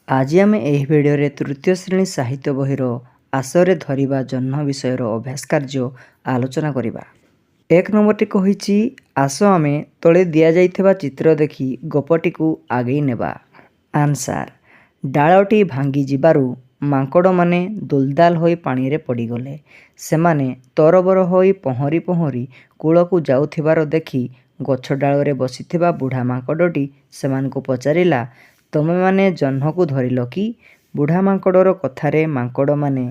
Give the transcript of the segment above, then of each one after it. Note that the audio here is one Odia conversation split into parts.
ଆଜି ଆମେ ଏହି ଭିଡ଼ିଓରେ ତୃତୀୟ ଶ୍ରେଣୀ ସାହିତ୍ୟ ବହିର ଆଶରେ ଧରିବା ଜହ୍ନ ବିଷୟର ଅଭ୍ୟାସ କାର୍ଯ୍ୟ ଆଲୋଚନା କରିବା। 1 ନମ୍ବରଟି କହିଛି, ଆସ ଆମେ ତଳେ ଦିଆଯାଇଥିବା ଚିତ୍ର ଦେଖି ଗପଟିକୁ ଆଗେଇ ନେବା। ଆନ୍ସାର, ଡାଳଟି ଭାଙ୍ଗି ଯିବାରୁ ମାଙ୍କଡ଼ମାନେ ଦୁଲଦାଲ ହୋଇ ପାଣିରେ ପଡ଼ିଗଲେ। ସେମାନେ ତରବର ହୋଇ ପହଁରି ପହଁରି କୂଳକୁ ଯାଉଥିବାର ଦେଖି ଗଛ ଡାଳରେ ବସିଥିବା ବୁଢ଼ା ମାଙ୍କଡ଼ଟି ସେମାନଙ୍କୁ ପଚାରିଲା, ତମେମାନେ ଜହ୍ନକୁ ଧରିଲ କି? ବୁଢ଼ା ମାଙ୍କଡ଼ର କଥାରେ ମାଙ୍କଡ଼ମାନେ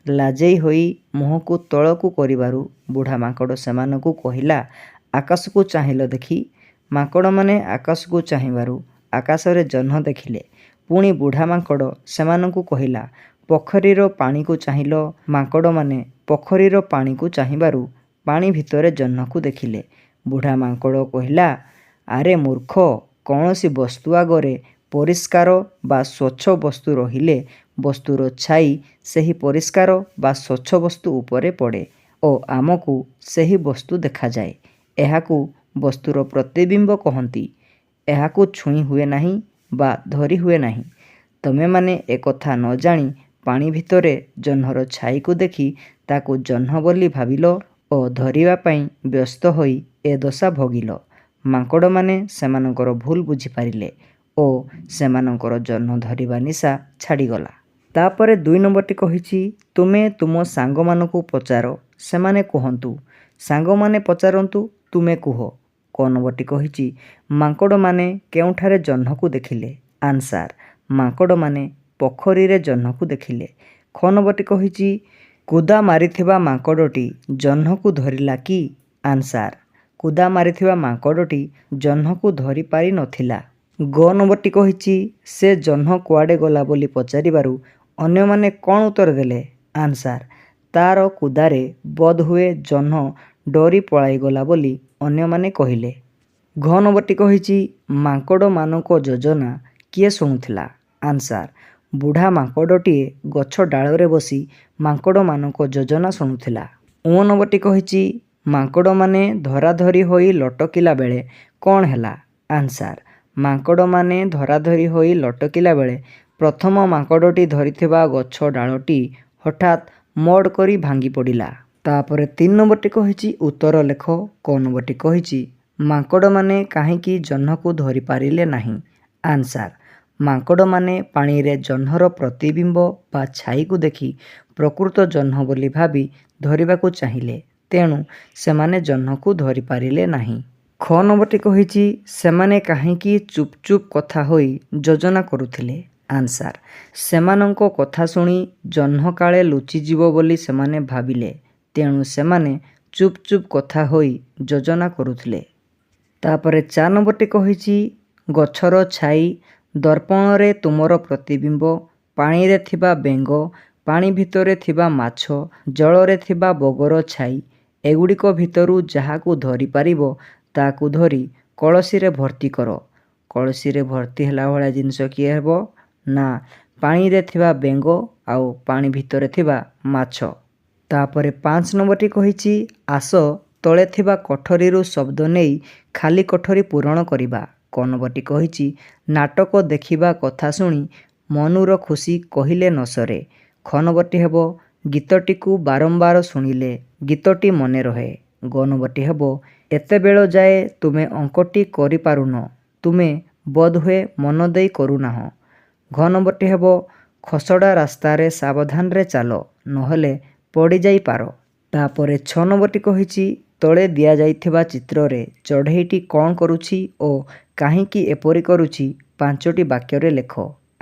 ଲାଜେଇ ହୋଇ ମୁହଁକୁ ତଳକୁ କରିବାରୁ ବୁଢ଼ା ମାଙ୍କଡ଼ ସେମାନଙ୍କୁ କହିଲା, ଆକାଶକୁ ଚାହିଁଲ ଦେଖି? ମାଙ୍କଡ଼ମାନେ ଆକାଶକୁ ଚାହିଁବାରୁ ଆକାଶରେ ଜହ୍ନ ଦେଖିଲେ। ପୁଣି ବୁଢ଼ା ମାଙ୍କଡ଼ ସେମାନଙ୍କୁ କହିଲା, ପୋଖରୀର ପାଣିକୁ ଚାହିଁଲ? ମାଙ୍କଡ଼ମାନେ ପୋଖରୀର ପାଣିକୁ ଚାହିଁବାରୁ ପାଣି ଭିତରେ ଜହ୍ନକୁ ଦେଖିଲେ। ବୁଢ଼ା ମାଙ୍କଡ଼ କହିଲା, ଆରେ ମୂର୍ଖ, କୌଣସି ବସ୍ତୁ ଆଗରେ ପରିଷ୍କାର ବା ସ୍ୱଚ୍ଛ ବସ୍ତୁ ରହିଲେ ବସ୍ତୁର ଛାଇ ସେହି ପରିଷ୍କାର ବା ସ୍ୱଚ୍ଛ ବସ୍ତୁ ଉପରେ ପଡ଼େ ଓ ଆମକୁ ସେହି ବସ୍ତୁ ଦେଖାଯାଏ। ଏହାକୁ ବସ୍ତୁର ପ୍ରତିବିମ୍ବ କହନ୍ତି। ଏହାକୁ ଛୁଇଁ ହୁଏ ନାହିଁ ବା ଧରି ହୁଏ ନାହିଁ। ତମେମାନେ ଏକଥା ନ ଜାଣି ପାଣି ଭିତରେ ଜହ୍ନର ଛାଇକୁ ଦେଖି ତାକୁ ଜହ୍ନ ବୋଲି ଭାବିଲ ଓ ଧରିବା ପାଇଁ ବ୍ୟସ୍ତ ହୋଇ ଏ ଦଶା ଭୋଗିଲ। ମାଙ୍କଡ଼ମାନେ ସେମାନଙ୍କର ଭୁଲ ବୁଝିପାରିଲେ ଓ ସେମାନଙ୍କର ଜହ୍ନ ଧରିବା ନିଶା ଛାଡ଼ିଗଲା। ତାପରେ 2 ନମ୍ବରଟି କହିଛି, ତୁମେ ତୁମ ସାଙ୍ଗମାନଙ୍କୁ ପଚାର, ସେମାନେ କୁହନ୍ତୁ। ସାଙ୍ଗମାନେ ପଚାରନ୍ତୁ, ତୁମେ କୁହ। କ ନମ୍ବରଟି କହିଛି, ମାଙ୍କଡ଼ମାନେ କେଉଁଠାରେ ଜହ୍ନକୁ ଦେଖିଲେ? ଆନ୍ସାର, ମାଙ୍କଡ଼ମାନେ ପୋଖରୀରେ ଜହ୍ନକୁ ଦେଖିଲେ। ଖ ନମ୍ବରଟି କହିଛି, କୁଦା ମାରିଥିବା ମାଙ୍କଡ଼ଟି ଜହ୍ନକୁ ଧରିଲା କି? ଆନ୍ସାର, କୁଦା ମାରିଥିବା ମାଙ୍କଡ଼ଟି ଜହ୍ନକୁ ଧରି ପାରି ନଥିଲା। ଗ ନମ୍ବରଟି କହିଛି, ସେ ଜହ୍ନ କୁଆଡ଼େ ଗଲା ବୋଲି ପଚାରିବାରୁ ଅନ୍ୟମାନେ କ'ଣ ଉତ୍ତର ଦେଲେ? ଆନ୍ସାର, ତାର କୁଦାରେ ବୋଧହୁଏ ଜହ୍ନ ଡରି ପଳାଇଗଲା ବୋଲି ଅନ୍ୟମାନେ କହିଲେ। ଘ ନମ୍ବରଟି କହିଛି, ମାଙ୍କଡ଼ମାନଙ୍କ ଯୋଜନା କିଏ ଶୁଣୁଥିଲା? ଆନ୍ସାର, ବୁଢ଼ା ମାଙ୍କଡ଼ଟିଏ ଗଛ ଡାଳରେ ବସି ମାଙ୍କଡ଼ମାନଙ୍କ ଯୋଜନା ଶୁଣୁଥିଲା। ଅ ନମ୍ବରଟି କହିଛି, ମାଙ୍କଡ଼ମାନେ ଧରାଧରି ହୋଇ ଲଟକିଲା ବେଳେ କ'ଣ ହେଲା? ଆନ୍ସାର, ମାଙ୍କଡ଼ମାନେ ଧରାଧରି ହୋଇ ଲଟକିଲା ବେଳେ ପ୍ରଥମ ମାଙ୍କଡ଼ଟି ଧରିଥିବା ଗଛ ଡାଳଟି ହଠାତ୍ ମଡ୍ କରି ଭାଙ୍ଗି ପଡ଼ିଲା। ତାପରେ 3 ନମ୍ବରଟି କହିଛି, ଉତ୍ତର ଲେଖ। କ ନମ୍ବରଟି କହିଛି, ମାଙ୍କଡ଼ମାନେ କାହିଁକି ଜହ୍ନକୁ ଧରି ପାରିଲେ ନାହିଁ? ଆନ୍ସାର, ମାଙ୍କଡ଼ମାନେ ପାଣିରେ ଜହ୍ନର ପ୍ରତିବିମ୍ବ ବା ଛାଇକୁ ଦେଖି ପ୍ରକୃତ ଜହ୍ନ ବୋଲି ଭାବି ଧରିବାକୁ ଚାହିଁଲେ, ତେଣୁ ସେମାନେ ଜହ୍ନକୁ ଧରି ପାରିଲେ ନାହିଁ। ଖ ନମ୍ବରଟି କହିଛି, ସେମାନେ କାହିଁକି ଚୁପ୍ ଚୁପ୍ କଥା ହୋଇ ଯୋଜନା କରୁଥିଲେ? ଆନ୍ସାର, ସେମାନଙ୍କ କଥା ଶୁଣି ଜହ୍ନ କାଳେ ଲୁଚିଯିବ ବୋଲି ସେମାନେ ଭାବିଲେ, ତେଣୁ ସେମାନେ ଚୁପ୍ ଚୁପ୍ କଥା ହୋଇ ଯୋଜନା କରୁଥିଲେ। ତାପରେ 4 ନମ୍ବରଟି କହିଛି, ଗଛର ଛାଇ, ଦର୍ପଣରେ ତୁମର ପ୍ରତିବିମ୍ବ, ପାଣିରେ ଥିବା ବେଙ୍ଗ, ପାଣି ଭିତରେ ଥିବା ମାଛ, ଜଳରେ ଥିବା ବଗର ଛାଇ, ଏଗୁଡ଼ିକ ଭିତରୁ ଯାହାକୁ ଧରିପାରିବ ତାକୁ ଧରି କଳସିରେ ଭର୍ତ୍ତି କର। କଳସିରେ ଭର୍ତ୍ତି ହେଲା ଭଳିଆ ଜିନିଷ କିଏ ହେବ? ନା, ପାଣିରେ ଥିବା ବେଙ୍ଗ ଆଉ ପାଣି ଭିତରେ ଥିବା ମାଛ। ତାପରେ 5 ନମ୍ବରଟି କହିଛି, ଆସ ତଳେ ଥିବା କୋଠରୀରୁ ଶବ୍ଦ ନେଇ ଖାଲି କୋଠରୀ ପୂରଣ କରିବା। କ ନମ୍ବରଟି କହିଛି, ନାଟକ ଦେଖିବା କଥା ଶୁଣି ମନୁର ଖୁସି କହିଲେ ନ ସରେ। ଖ ନମ୍ବରଟି ହେବ, ଗୀତଟିକୁ ବାରମ୍ବାର ଶୁଣିଲେ ଗୀତଟି ମନେ ରହେ। ଗ ନମ୍ବରଟି ହେବ, ଏତେବେଳ ଯାଏ ତୁମେ ଅଙ୍କଟି କରିପାରୁନ, ତୁମେ ବୋଧହୁଏ ମନ ଦେଇ କରୁନାହଁ। ଘ ନମ୍ବରଟି ହେବ, ଖସଡ଼ା ରାସ୍ତାରେ ସାବଧାନରେ ଚାଲ, ନହେଲେ ପଡ଼ିଯାଇପାର। ତାପରେ 6 ନମ୍ବରଟି କହିଛି, ତଳେ ଦିଆଯାଇଥିବା ଚିତ୍ରରେ ଚଢ଼େଇଟି କ'ଣ କରୁଛି ଓ କାହିଁକି ଏପରି କରୁଛି 5ଟି ବାକ୍ୟରେ ଲେଖ।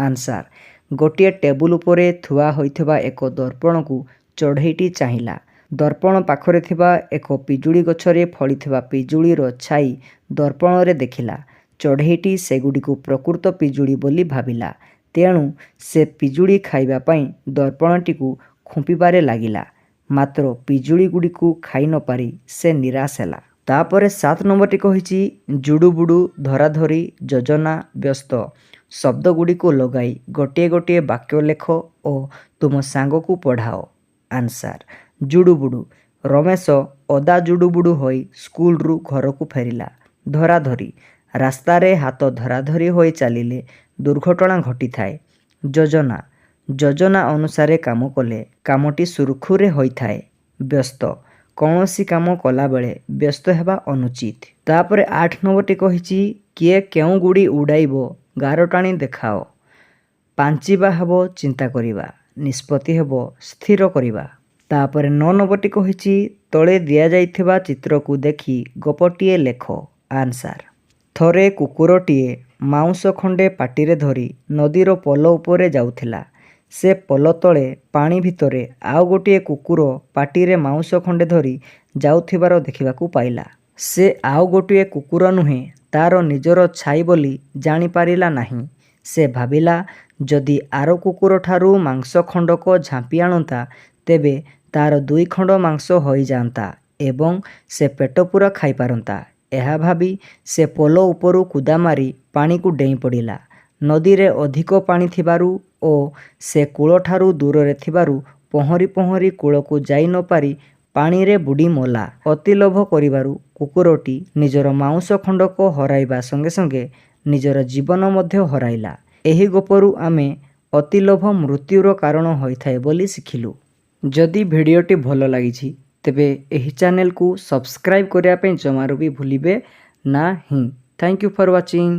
ଆନ୍ସାର, ଗୋଟିଏ ଟେବୁଲ ଉପରେ ଥୁଆ ହୋଇଥିବା ଏକ ଦର୍ପଣକୁ ଚଢ଼େଇଟି ଚାହିଁଲା। ଦର୍ପଣ ପାଖରେ ଥିବା ଏକ ପିଜୁଳି ଗଛରେ ଫଳିଥିବା ପିଜୁଳିର ଛାଇ ଦର୍ପଣରେ ଦେଖିଲା। ଚଢ଼େଇଟି ସେଗୁଡ଼ିକୁ ପ୍ରକୃତ ପିଜୁଳି ବୋଲି ଭାବିଲା, ତେଣୁ ସେ ପିଜୁଳି ଖାଇବା ପାଇଁ ଦର୍ପଣଟିକୁ ଖୁମ୍ପିବାରେ ଲାଗିଲା। ମାତ୍ର ପିଜୁଳିଗୁଡ଼ିକୁ ଖାଇ ନ ପାରି ସେ ନିରାଶ ହେଲା। ତାପରେ 7 ନମ୍ବରଟି କହିଛି, ଜୁଡ଼ୁବୁଡ଼ୁ, ଧରାଧରି, ଯୋଜନା, ବ୍ୟସ୍ତ ଶବ୍ଦଗୁଡ଼ିକୁ ଲଗାଇ ଗୋଟିଏ ଗୋଟିଏ ବାକ୍ୟ ଲେଖ ଓ ତୁମ ସାଙ୍ଗକୁ ପଢ଼ାଅ। ଆନ୍ସାର, ଜୁଡ଼ୁବୁଡ଼ୁ, ରମେଶ ଓଦା ଜୁଡ଼ୁବୁଡ଼ୁ ହୋଇ ସ୍କୁଲରୁ ଘରକୁ ଫେରିଲା। ଧରାଧରି, ରାସ୍ତାରେ ହାତ ଧରାଧରି ହୋଇ ଚାଲିଲେ ଦୁର୍ଘଟଣା ଘଟିଥାଏ। ଯୋଜନା ଯୋଜନା ଅନୁସାରେ କାମ କଲେ କାମଟି ସୁରୁଖୁରୁରେ ହୋଇଥାଏ। ବ୍ୟସ୍ତ କୌଣସି କାମ କଲାବେଳେ ବ୍ୟସ୍ତ ହେବା ଅନୁଚିତ। ତାପରେ 8 ନମ୍ବରଟି କହିଛି କିଏ କେଉଁ ଗୁଡ଼ି ଉଡ଼ାଇବ ଗାର ଟାଣି ଦେଖାଅ। ପାଞ୍ଚିବା ହେବ ଚିନ୍ତା କରିବା, ନିଷ୍ପତ୍ତି ହେବ ସ୍ଥିର କରିବା। ତାପରେ 9 ନମ୍ବରଟି କହିଛି ତଳେ ଦିଆଯାଇଥିବା ଚିତ୍ରକୁ ଦେଖି ଗପଟିଏ ଲେଖ। ଆନ୍ସାର। ଥରେ କୁକୁରଟିଏ ମାଉଁସ ଖଣ୍ଡେ ପାଟିରେ ଧରି ନଦୀର ପୋଲ ଉପରେ ଯାଉଥିଲା। ସେ ପୋଲ ତଳେ ପାଣି ଭିତରେ ଆଉ ଗୋଟିଏ କୁକୁର ପାଟିରେ ମାଉଁସ ଖଣ୍ଡେ ଧରି ଯାଉଥିବାର ଦେଖିବାକୁ ପାଇଲା। ସେ ଆଉ ଗୋଟିଏ କୁକୁର ନୁହେଁ, ତାର ନିଜର ଛାଇ ବୋଲି ଜାଣିପାରିଲା ନାହିଁ। ସେ ଭାବିଲା ଯଦି ଆର କୁକୁରଠାରୁ ମାଂସ ଖଣ୍ଡକ ଝାମ୍ପି ଆଣନ୍ତା ତେବେ ତାର 2 ଖଣ୍ଡ ମାଂସ ହୋଇଯାଆନ୍ତା ଏବଂ ସେ ପେଟ ପୂରା ଖାଇପାରନ୍ତା। ଏହା ଭାବି ସେ ପୋଲ ଉପରୁ କୁଦା ମାରି ପାଣିକୁ ଡେଇଁ ପଡ଼ିଲା। ନଦୀରେ ଅଧିକ ପାଣି ଥିବାରୁ ଓ ସେ କୂଳଠାରୁ ଦୂରରେ ଥିବାରୁ ପହଁରି ପହଁରି କୂଳକୁ ଯାଇ ନ ପାରି ପାଣିରେ ବୁଡ଼ି ମଲା। ଅତି ଲୋଭ କରିବାରୁ କୁକୁରଟି ନିଜର ମାଉଁସ ଖଣ୍ଡକ ହରାଇବା ସଙ୍ଗେ ସଙ୍ଗେ ନିଜର ଜୀବନ ମଧ୍ୟ ହରାଇଲା। ଏହି ଗପରୁ ଆମେ ଅତି ଲୋଭ ମୃତ୍ୟୁର କାରଣ ହୋଇଥାଏ ବୋଲି ଶିଖିଲୁ। ଯଦି ଭିଡ଼ିଓଟି ଭଲ ଲାଗିଛି ତେବେ ଏହି ଚ୍ୟାନେଲକୁ ସବସ୍କ୍ରାଇବ୍ କରିବା ପାଇଁ ଜମାରୁ ବି ଭୁଲିବେ ନାହିଁ। Thank you for watching.